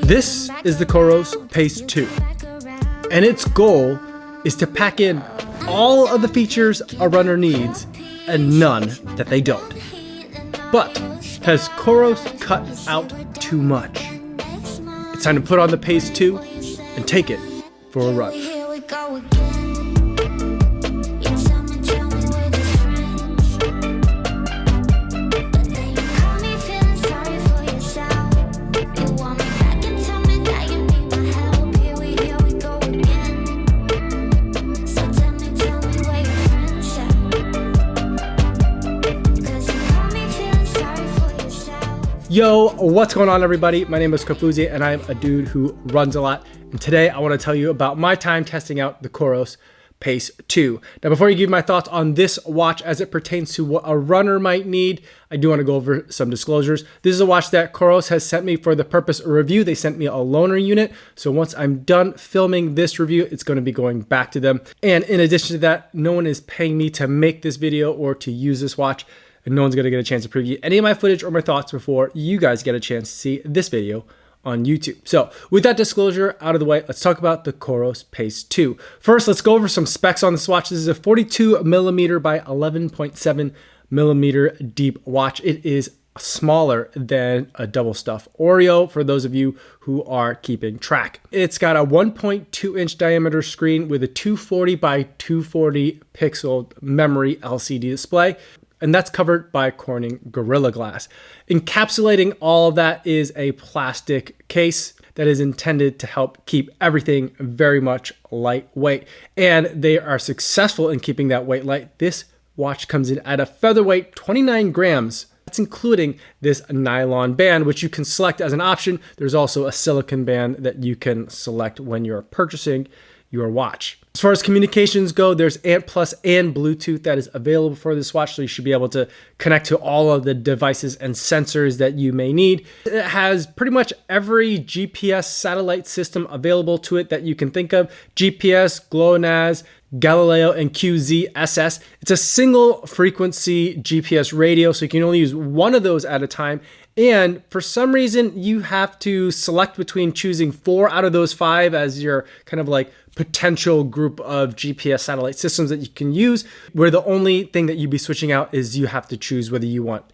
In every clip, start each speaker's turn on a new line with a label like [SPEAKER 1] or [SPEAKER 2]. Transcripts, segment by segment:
[SPEAKER 1] This is the Coros Pace 2, and its goal is to pack in all of the features a runner needs and none that they don't. But has Coros cut out too much? It's time to put on the Pace 2 and take it for a run. Yo, what's going on everybody? My name is Kofuzi and I'm a dude who runs a lot. And today I want to tell you about my time testing out the Coros Pace 2. Now before you give my thoughts on this watch as it pertains to what a runner might need, I do want to go over some disclosures. This is a watch that Coros has sent me for the purpose of review. They sent me a loaner unit. So once I'm done filming this review, it's going to be going back to them. And in addition to that, no one is paying me to make this video or to use this watch. And no one's going to get a chance to preview any of my footage or my thoughts before you guys get a chance to see this video on YouTube. So with that disclosure out of the way, let's talk about the Coros Pace 2. First, let's go over some specs on this watch. This is a 42 millimeter by 11.7 millimeter deep watch. It is smaller than a double stuff Oreo for those of you who are keeping track. It's got a 1.2 inch diameter screen with a 240 by 240 pixel memory LCD display. And that's covered by Corning Gorilla Glass. Encapsulating all of that is a plastic case that is intended to help keep everything very much lightweight. And they are successful in keeping that weight light. This watch comes in at a featherweight 29 grams. That's including this nylon band, which you can select as an option. There's also a silicone band that you can select when you're purchasing your watch. As far as communications go, there's ANT+ and Bluetooth that is available for this watch, so you should be able to connect to all of the devices and sensors that you may need. It has pretty much every GPS satellite system available to it that you can think of: GPS, GLONASS, Galileo, and QZSS. It's a single frequency GPS radio, so you can only use one of those at a time. And for some reason, you have to select between choosing 4 out of those 5 as your kind of like potential group of GPS satellite systems that you can use, where the only thing that you'd be switching out is you have to choose whether you want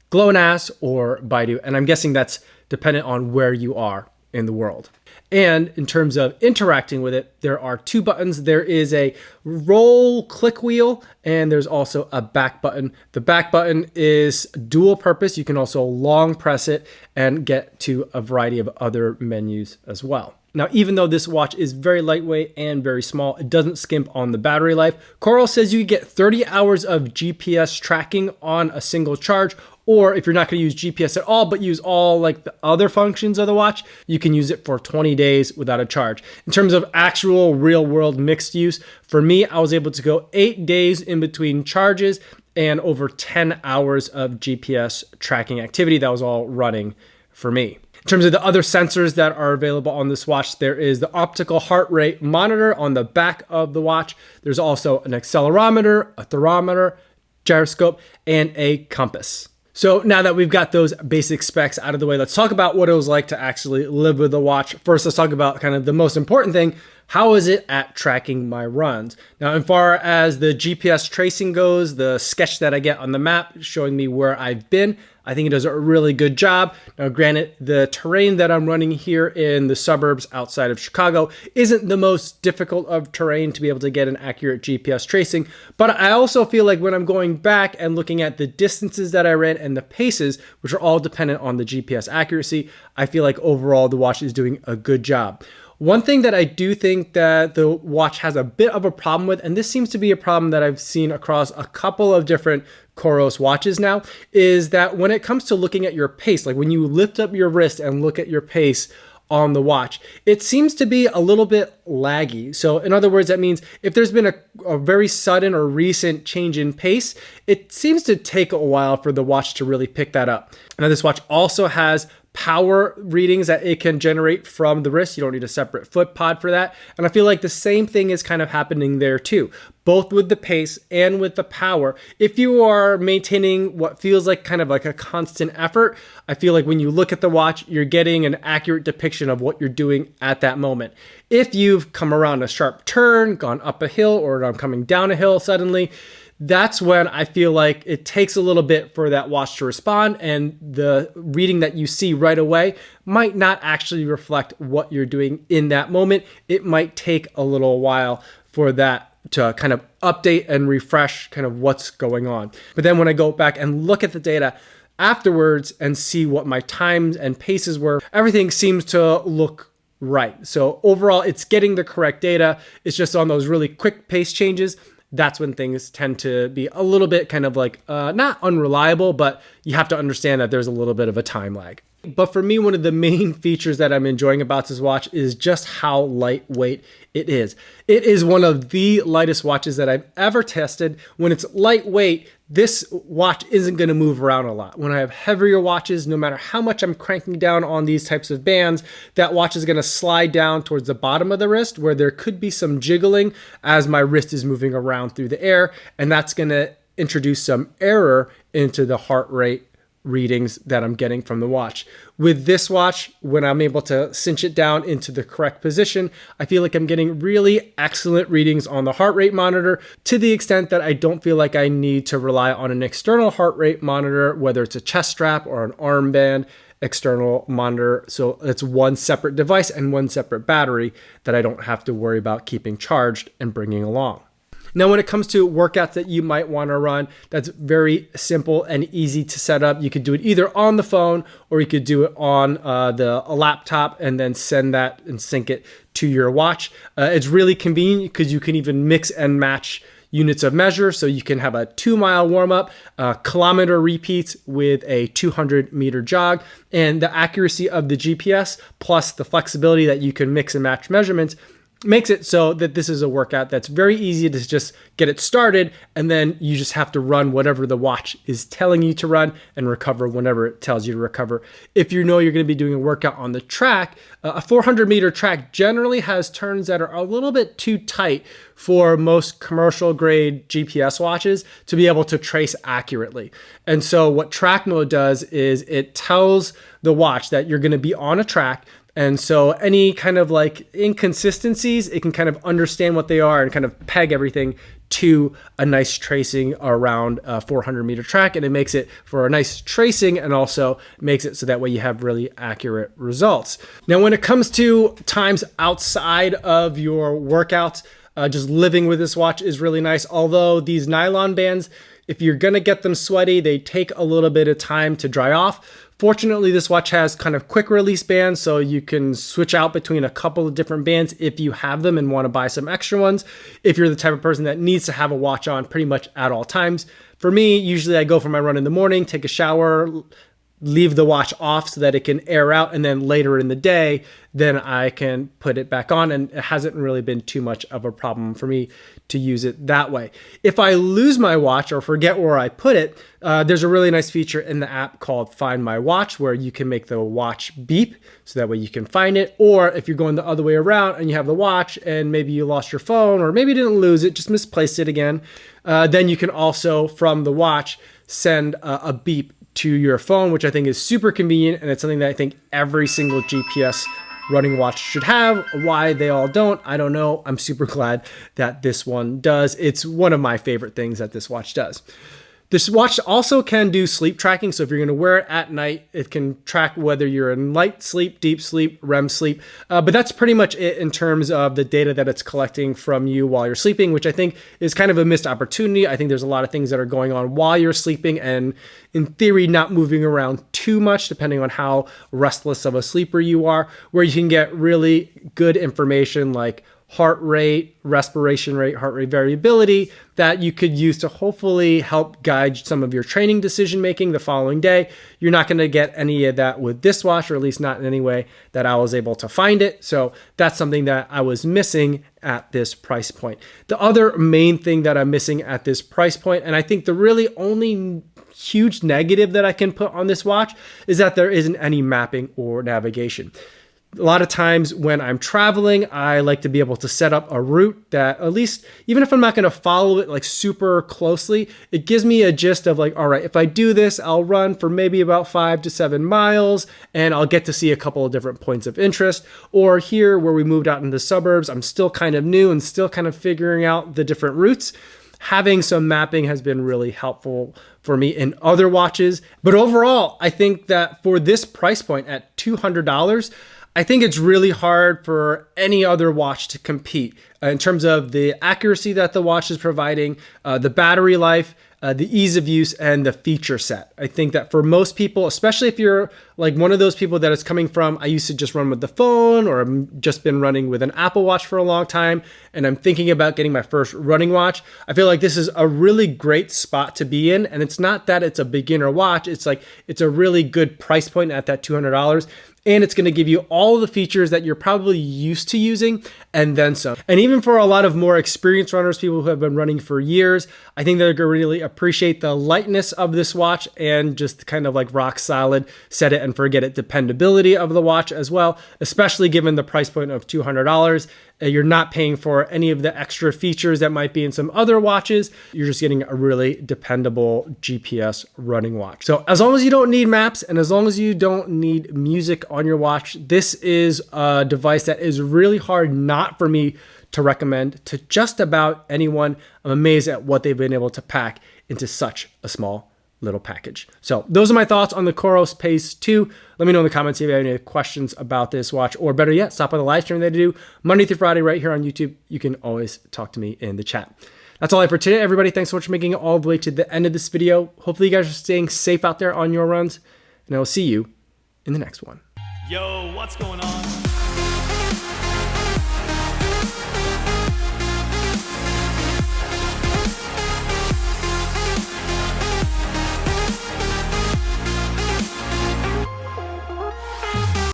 [SPEAKER 1] GLONASS or Baidu. And I'm guessing that's dependent on where you are in the world. And in terms of interacting with it, there are 2 buttons. There is a roll click wheel, and there's also a back button. The back button is dual purpose. You can also long press it and get to a variety of other menus as well. Now, even though this watch is very lightweight and very small, it doesn't skimp on the battery life. Coros says you get 30 hours of GPS tracking on a single charge, or if you're not going to use GPS at all, but use all like the other functions of the watch, you can use it for 20 days without a charge. In terms of actual real world mixed use, for me, I was able to go 8 days in between charges and over 10 hours of GPS tracking activity. That was all running for me. In terms of the other sensors that are available on this watch, there is the optical heart rate monitor on the back of the watch. There's also an accelerometer, a thermometer, gyroscope, and a compass. So now that we've got those basic specs out of the way, let's talk about what it was like to actually live with the watch. First, let's talk about kind of the most important thing. How is it at tracking my runs? Now, as far as the GPS tracing goes, the sketch that I get on the map showing me where I've been, I think it does a really good job. Now, granted, the terrain that I'm running here in the suburbs outside of Chicago isn't the most difficult of terrain to be able to get an accurate GPS tracing, but I also feel like when I'm going back and looking at the distances that I ran and the paces, which are all dependent on the GPS accuracy, I feel like overall the watch is doing a good job. One thing that I do think that the watch has a bit of a problem with, and this seems to be a problem that I've seen across a couple of different Coros watches now, is that when it comes to looking at your pace, like when you lift up your wrist and look at your pace on the watch, it seems to be a little bit laggy. So in other words, that means if there's been a very sudden or recent change in pace, it seems to take a while for the watch to really pick that up. Now this watch also has power readings that it can generate from the wrist. You don't need a separate foot pod for that. And I feel like the same thing is kind of happening there too, both with the pace and with the power. If you are maintaining what feels like kind of like a constant effort, I feel like when you look at the watch, you're getting an accurate depiction of what you're doing at that moment. If you've come around a sharp turn, gone up a hill, or I'm coming down a hill suddenly, that's when I feel like it takes a little bit for that watch to respond, and the reading that you see right away might not actually reflect what you're doing in that moment. It might take a little while for that to kind of update and refresh kind of what's going on. But then when I go back and look at the data afterwards and see what my times and paces were, everything seems to look right. So overall, it's getting the correct data. It's just on those really quick pace changes, that's when things tend to be a little bit kind of like not unreliable, but you have to understand that there's a little bit of a time lag. But for me, one of the main features that I'm enjoying about this watch is just how lightweight it is. It is one of the lightest watches that I've ever tested. When it's lightweight, this watch isn't going to move around a lot. When I have heavier watches, no matter how much I'm cranking down on these types of bands, that watch is going to slide down towards the bottom of the wrist where there could be some jiggling as my wrist is moving around through the air, and that's going to introduce some error into the heart rate readings that I'm getting from the watch. With this watch, when I'm able to cinch it down into the correct position, I feel like I'm getting really excellent readings on the heart rate monitor, to the extent that I don't feel like I need to rely on an external heart rate monitor, whether it's a chest strap or an armband external monitor. So it's one separate device and one separate battery that I don't have to worry about keeping charged and bringing along. Now, when it comes to workouts that you might want to run, that's very simple and easy to set up. You could do it either on the phone or you could do it on a laptop and then send that and sync it to your watch. It's really convenient because you can even mix and match units of measure. So you can have a 2-mile warm up, kilometer repeats with a 200-meter jog, and the accuracy of the GPS plus the flexibility that you can mix and match measurements makes it so that this is a workout that's very easy to just get it started, and then you just have to run whatever the watch is telling you to run and recover whenever it tells you to recover. If you know you're going to be doing a workout on the track, a 400-meter track generally has turns that are a little bit too tight for most commercial grade GPS watches to be able to trace accurately. And so what track mode does is it tells the watch that you're going to be on a track. And so any kind of like inconsistencies, it can kind of understand what they are and kind of peg everything to a nice tracing around a 400-meter track. And it makes it for a nice tracing and also makes it so that way you have really accurate results. Now, when it comes to times outside of your workouts, just living with this watch is really nice. Although these nylon bands, if you're going to get them sweaty, they take a little bit of time to dry off. Fortunately, this watch has kind of quick release bands, so you can switch out between a couple of different bands if you have them and want to buy some extra ones. If you're the type of person that needs to have a watch on pretty much at all times. For me, usually I go for my run in the morning, take a shower, leave the watch off so that it can air out, and then later in the day, then I can put it back on, and it hasn't really been too much of a problem for me to use it that way. If I lose my watch or forget where I put it, there's a really nice feature in the app called Find My Watch where you can make the watch beep so that way you can find it. Or if you're going the other way around and you have the watch and maybe you lost your phone or maybe you didn't lose it, just misplaced it again, then you can also from the watch send a beep to your phone, which I think is super convenient, and it's something that I think every single GPS running watch should have. Why they all don't, I don't know. I'm super glad that this one does. It's one of my favorite things that this watch does. This watch also can do sleep tracking. So if you're going to wear it at night, it can track whether you're in light sleep, deep sleep, REM sleep. But that's pretty much it in terms of the data that it's collecting from you while you're sleeping, which I think is kind of a missed opportunity. I think there's a lot of things that are going on while you're sleeping and in theory, not moving around too much, depending on how restless of a sleeper you are, where you can get really good information like heart rate, respiration rate, heart rate variability that you could use to hopefully help guide some of your training decision making the following day. You're not going to get any of that with this watch, or at least not in any way that I was able to find it. So that's something that I was missing at this price point. The other main thing that I'm missing at this price point, and I think the really only huge negative that I can put on this watch is that there isn't any mapping or navigation. A lot of times when I'm traveling, I like to be able to set up a route that, at least, even if I'm not going to follow it like super closely, it gives me a gist of like, all right, if I do this, I'll run for maybe about 5 to 7 miles and I'll get to see a couple of different points of interest. Or here where we moved out in the suburbs, I'm still kind of new and still kind of figuring out the different routes. Having some mapping has been really helpful for me in other watches. But overall, I think that for this price point at $200, I think it's really hard for any other watch to compete in terms of the accuracy that the watch is providing, the battery life, the ease of use, and the feature set. I think that for most people, especially if you're like one of those people that is coming from, I used to just run with the phone, or I've just been running with an Apple Watch for a long time, and I'm thinking about getting my first running watch, I feel like this is a really great spot to be in. And it's not that it's a beginner watch, it's like it's a really good price point at that $200. And it's going to give you all the features that you're probably used to using and then some. And even for a lot of more experienced runners, people who have been running for years, I think they're going to really appreciate the lightness of this watch and just kind of like rock solid, set it and forget it dependability of the watch as well, especially given the price point of $200. You're not paying for any of the extra features that might be in some other watches. You're just getting a really dependable GPS running watch. So as long as you don't need maps and as long as you don't need music on your watch, this is a device that is really hard not for me to recommend to just about anyone. I'm amazed at what they've been able to pack into such a small little package. So those are my thoughts on the Coros Pace 2. Let me know in the comments if you have any questions about this watch, or better yet, stop by the live stream that I do Monday through Friday right here on YouTube. You can always talk to me in the chat. That's all I have for today, everybody. Thanks so much for making it all the way to the end of this video. Hopefully you guys are staying safe out there on your runs, and I will see you in the next one.
[SPEAKER 2] Yo, what's going on?